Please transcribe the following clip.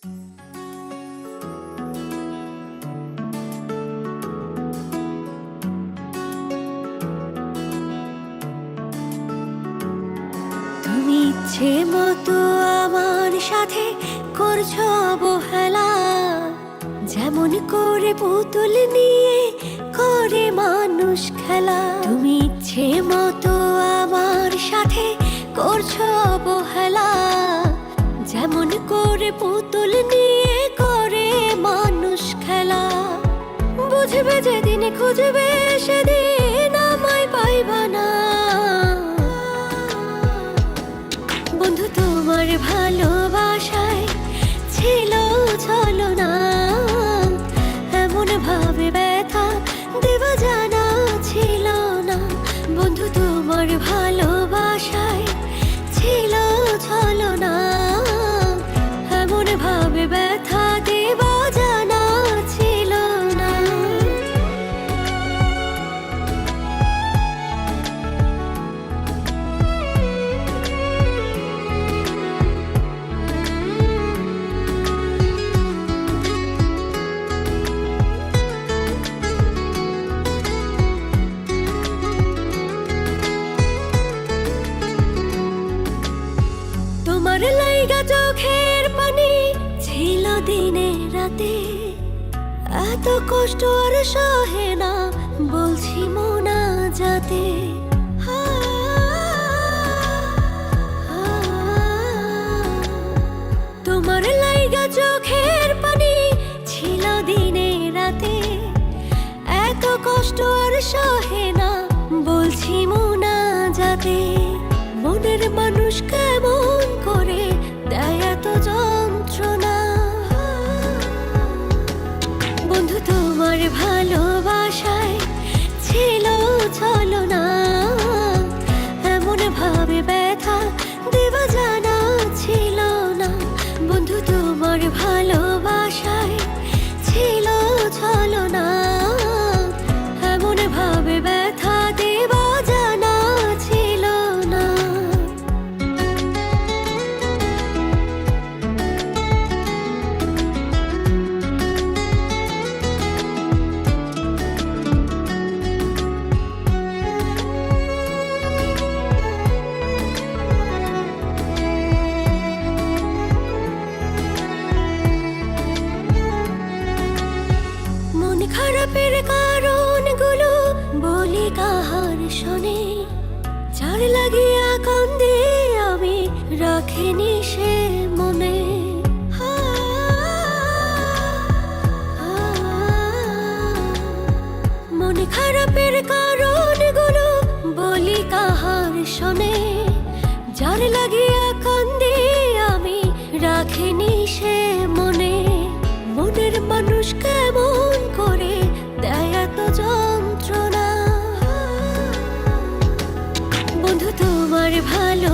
তুমি ইচ্ছে মতো আমার সাথে করছো অবহেলা, যেমন করে পুতুল নিয়ে করে মানুষ খেলা। তুমি ইচ্ছে মতো আমার সাথে করছো অবহেলা, যেমন করে পুতুল নিয়ে করে মানুষ খেলা। বুঝবে যেদিন খুঁজবে সেদিন আমায় পাইবা না। বন্ধু তোমার ভালোবাসায় ছিল ছলনা, এমন ভাবে ব্যথা দেওয়া জানা ছিল না। বন্ধু তোমার ভালোবাসায় ছিল ছলনা, এমন ভাবে ব্যথা দেওয়া জানা ছিল না। তোমার লাইগা চোখের পানি ছিল দিনে রাতে, এত কষ্ট আর সহে না বলছি মোনাজাতে। তোমার লাইগা চোখের পানি ছিল দিনে রাতে, এত কষ্ট আর সহে না বলছি মোনাজাতে। মনের মানুষ কেমন করে দেয় এত যন্ত্রণা। বন্ধু তোমার ভালোবাসায় ছিল ছলনা, এমন ভাবে ব্যথা দেওয়া জানা ছিল না। বন্ধু তোমার ভালোবাসায় ছিল ছলনা, এমন ভাবে ব্যথা দেওয়া জানা ছিল না। মন খারাপের কারণগুলো বলি কাহার শোনে, যার লাগিয়া কান্দে আমি রাখিনি সে মনে। মন খারাপের কারণগুলো বলি কাহার শোনে, যার লাগিয়া কান্দে আমি রাখিনি সে মনে। মনের মানুষ কেমন করে দেয় এত যন্ত্রণা। বন্ধু তোমার ভালো